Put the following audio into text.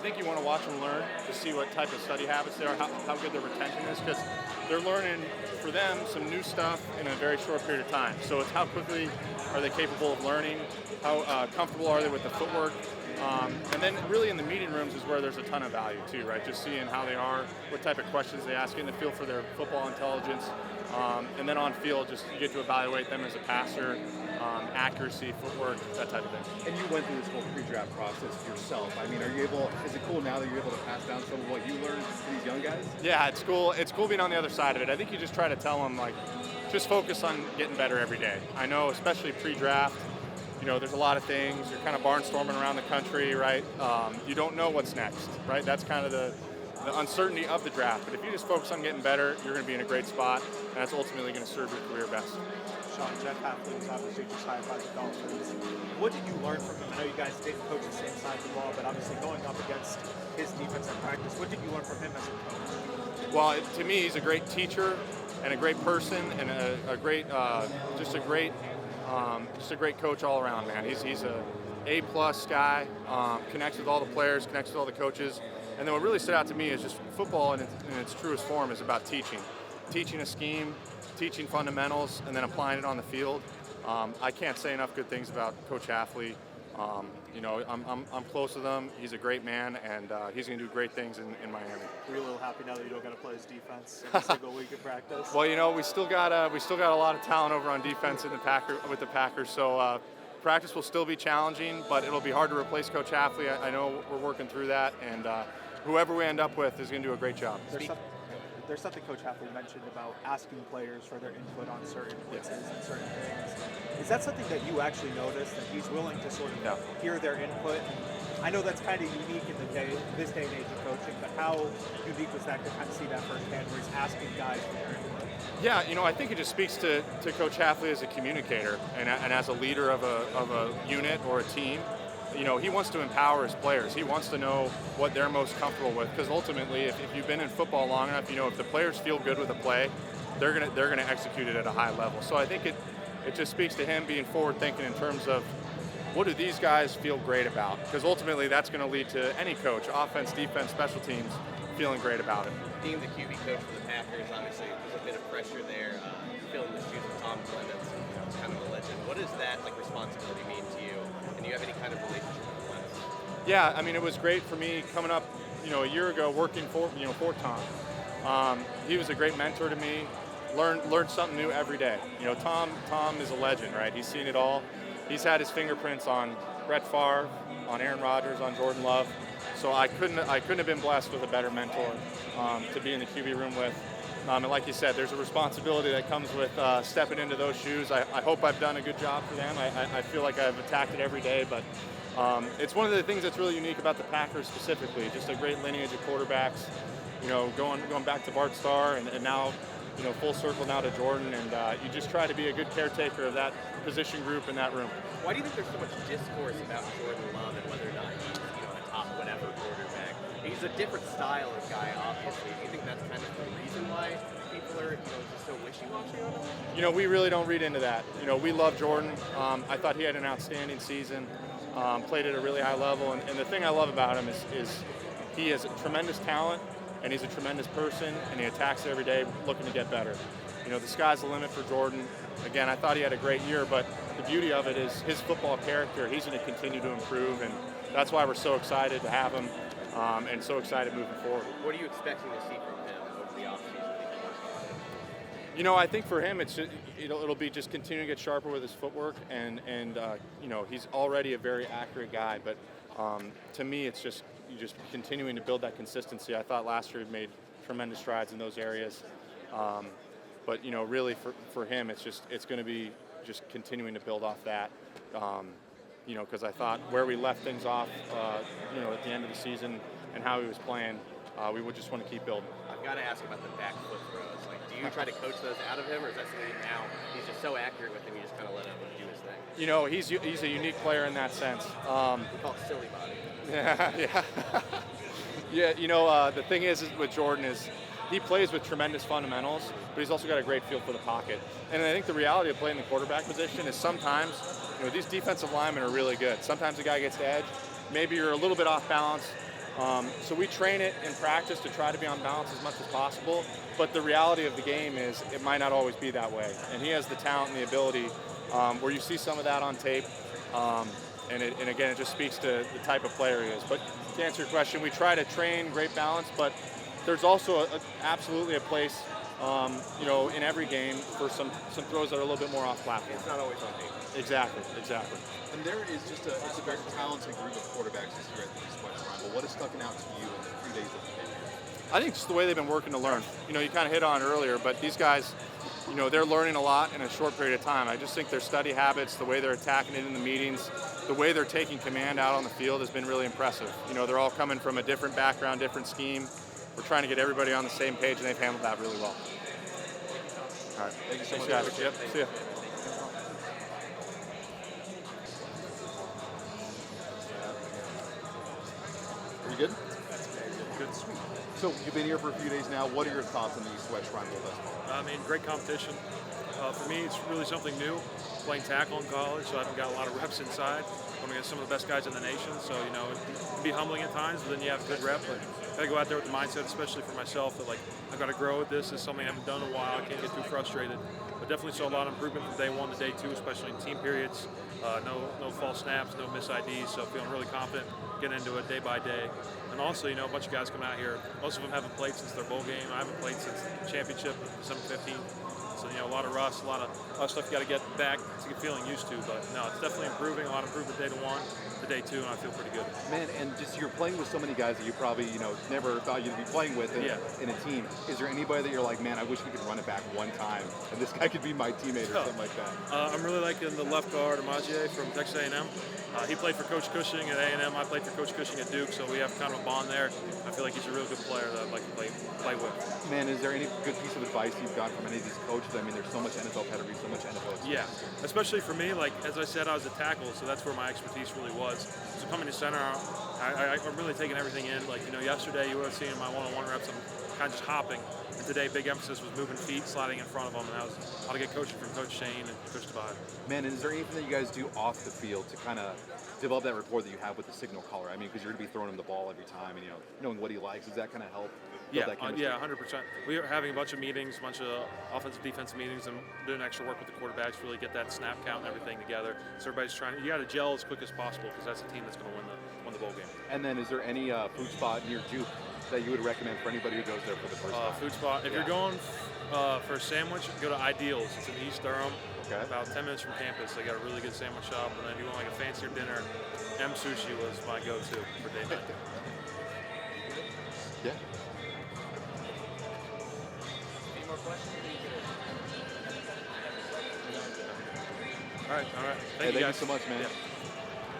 think you want to watch them learn to see what type of study habits they are, how good their retention is, because they're learning, for them, some new stuff in a very short period of time. So it's how quickly are they capable of learning, how comfortable are they with the footwork, and then really in the meeting rooms is where there's a ton of value too, right? Just seeing how they are, what type of questions they ask, getting the feel for their football intelligence, and then on field, just you get to evaluate them as a passer, accuracy, footwork, that type of thing. And you went through this whole pre-draft process yourself. I mean, is it cool now that you're able to pass down some of what you learned to these young guys? Yeah, it's cool. It's cool being on the other side of it. I think you just try to tell them, like, just focus on getting better every day. I know, especially pre-draft, there's a lot of things. You're kind of barnstorming around the country, right? You don't know what's next, right? That's kind of the uncertainty of the draft. But if you just focus on getting better, you're going to be in a great spot, and that's ultimately going to serve your career best. Sean, Jeff Hafley was obviously just hired by the Dolphins. What did you learn from him? I know you guys didn't coach the same side of the ball, but obviously going up against his defense at practice, what did you learn from him as a coach? Well, to me, he's a great teacher and a great person and a great coach all around, man. He's a A-plus guy, connects with all the players, connects with all the coaches. And then what really stood out to me is just football in its truest form is about teaching a scheme, teaching fundamentals, and then applying it on the field. I can't say enough good things about Coach Hafley. I'm close with him. He's a great man, and he's going to do great things in Miami. Are you a little happy now that you don't got to play his defense every single week in practice? Well, we still got a lot of talent over on defense with the Packers. So practice will still be challenging, but it'll be hard to replace Coach Hafley. I know we're working through that, and whoever we end up with is going to do a great job. There's something Coach Hafley mentioned about asking players for their input on certain blitzes and certain things. Is that something that you actually noticed, that he's willing to sort of hear their input? I know that's kind of unique in this day and age of coaching, but how unique was that to kind of see that firsthand, where he's asking guys for their input? Yeah, I think it just speaks to Coach Hafley as a communicator and as a leader of a unit or a team. He wants to empower his players. He wants to know what they're most comfortable with, because ultimately, if you've been in football long enough, if the players feel good with a play, they're gonna execute it at a high level. So I think it just speaks to him being forward-thinking in terms of what do these guys feel great about, because ultimately that's going to lead to any coach, offense, defense, special teams, feeling great about it. Being the QB coach for the Packers, obviously, there's a bit of pressure there. Filling the shoes of Tom Clements, it's kind of a legend. What does that responsibility mean to you? And do you have any kind of relationship with Clements? Yeah, I mean, it was great for me coming up, a year ago working for Tom. He was a great mentor to me. Learn something new every day. Tom is a legend, right? He's seen it all. He's had his fingerprints on Brett Favre, on Aaron Rodgers, on Jordan Love. So I couldn't have been blessed with a better mentor to be in the QB room with. And like you said, there's a responsibility that comes with stepping into those shoes. I hope I've done a good job for them. I feel like I've attacked it every day, but it's one of the things that's really unique about the Packers specifically. Just a great lineage of quarterbacks. Going back to Bart Starr and now, full circle now to Jordan, and you just try to be a good caretaker of that position group in that room. Why do you think there's so much discourse about Jordan Love and whether or not he's a top whatever quarterback? He's a different style of guy, obviously. Do you think that's kind of the reason why people are just so wishy-washy on him? We really don't read into that. We love Jordan. I thought he had an outstanding season, played at a really high level, and the thing I love about him is he has tremendous talent, and he's a tremendous person, and he attacks it every day looking to get better. The sky's the limit for Jordan. Again, I thought he had a great year, but the beauty of it is his football character. He's going to continue to improve, and that's why we're so excited to have him and so excited moving forward. What are you expecting to see from him over the offseason? I think for him, it'll be just continuing to get sharper with his footwork, and he's already a very accurate guy, but to me, it's just continuing to build that consistency. I thought last year he made tremendous strides in those areas. But really for him, it's going to be just continuing to build off that. Because I thought where we left things off, at the end of the season and how he was playing, we would just want to keep building. I've got to ask about the back foot throws. Do you try to coach those out of him, or is that something now he's just so accurate with him, you just kind of let him do his thing? He's a unique player in that sense. We call it silly body. Yeah. The thing is with Jordan is he plays with tremendous fundamentals, but he's also got a great feel for the pocket. And I think the reality of playing the quarterback position is sometimes, these defensive linemen are really good. Sometimes the guy gets to edge. Maybe you're a little bit off balance, So we train it in practice to try to be on balance as much as possible, but the reality of the game is it might not always be that way. And he has the talent and the ability where you see some of that on tape, and again, it just speaks to the type of player he is. But to answer your question, we try to train great balance, but there's also absolutely a place, in every game for some throws that are a little bit more off platform. It's not always on tape. Exactly. And there is just it's a very talented group of quarterbacks this year at the East West Triangle. What is sticking out to you in the 3 days that you've been here? I think just the way they've been working to learn. You kind of hit on it earlier, but these guys, they're learning a lot in a short period of time. I just think their study habits, the way they're attacking it in the meetings, the way they're taking command out on the field has been really impressive. They're all coming from a different background, different scheme. We're trying to get everybody on the same page, and they've handled that really well. All right. Thank you so Thanks, much. guys. Yep. See ya. Are you good? Good, sweet. So you've been here for a few days now. What are your thoughts on the East West Triangle thus far? I mean, great competition. For me, it's really something new. Playing tackle in college, so I haven't got a lot of reps inside. Going against some of the best guys in the nation, so it can be humbling at times, but then you have a good rep. But gotta go out there with the mindset, especially for myself, that I've got to grow with this. This is something I haven't done in a while. I can't get too frustrated. But definitely saw a lot of improvement from day 1 to day 2, especially in team periods. No false snaps, no miss IDs, so feeling really confident getting into it day by day. And also, a bunch of guys coming out here. Most of them haven't played since their bowl game. I haven't played since the championship, December 15th. So, a lot of rust, a lot of stuff you got to get back to get feeling used to. But no, it's definitely improving. A lot of improvement day 1 to day 2, and I feel pretty good. Man, and just you're playing with so many guys that you probably, never thought you'd be playing with in a team. Is there anybody that you're like, man, I wish we could run it back one time, and this guy could be my teammate or something like that? I'm really liking the left guard, Amaje from Texas A&M. He played for Coach Cushing at A&M. I played for Coach Cushing at Duke, so we have kind of a bond there. I feel like he's a real good player that I'd like to play with. Man, is there any good piece of advice you've got from any of these coaches? I mean, there's so much NFL pedigree, so much NFL experience. Yeah, especially for me, as I said, I was a tackle, so that's where my expertise really was. So coming to center, I'm really taking everything in. Yesterday you would have seen in my one-on-one reps, I'm kind of just hopping. And today, big emphasis was moving feet, sliding in front of them, and that was a lot of good coaching from Coach Shane and Coach Tobias. Man, and is there anything that you guys do off the field to kind of develop that rapport that you have with the signal caller? I mean, because you're going to be throwing him the ball every time, and knowing what he likes, does that kind of help? Yeah, 100%. We are having a bunch of meetings, a bunch of offensive, defensive meetings, and doing extra work with the quarterbacks, really get that snap count and everything together. So everybody's you got to gel as quick as possible because that's the team that's going to win the bowl game. And then, is there any food spot near Duke that you would recommend for anybody who goes there for the first time? Food spot. If you're going for a sandwich, go to Ideals. It's in East Durham. Okay. About 10 minutes from campus. They got a really good sandwich shop. And then if you want a fancier dinner, M Sushi was my go-to for day 9. Yeah. Any more questions? All right. Thank you guys. so much, man. Yeah.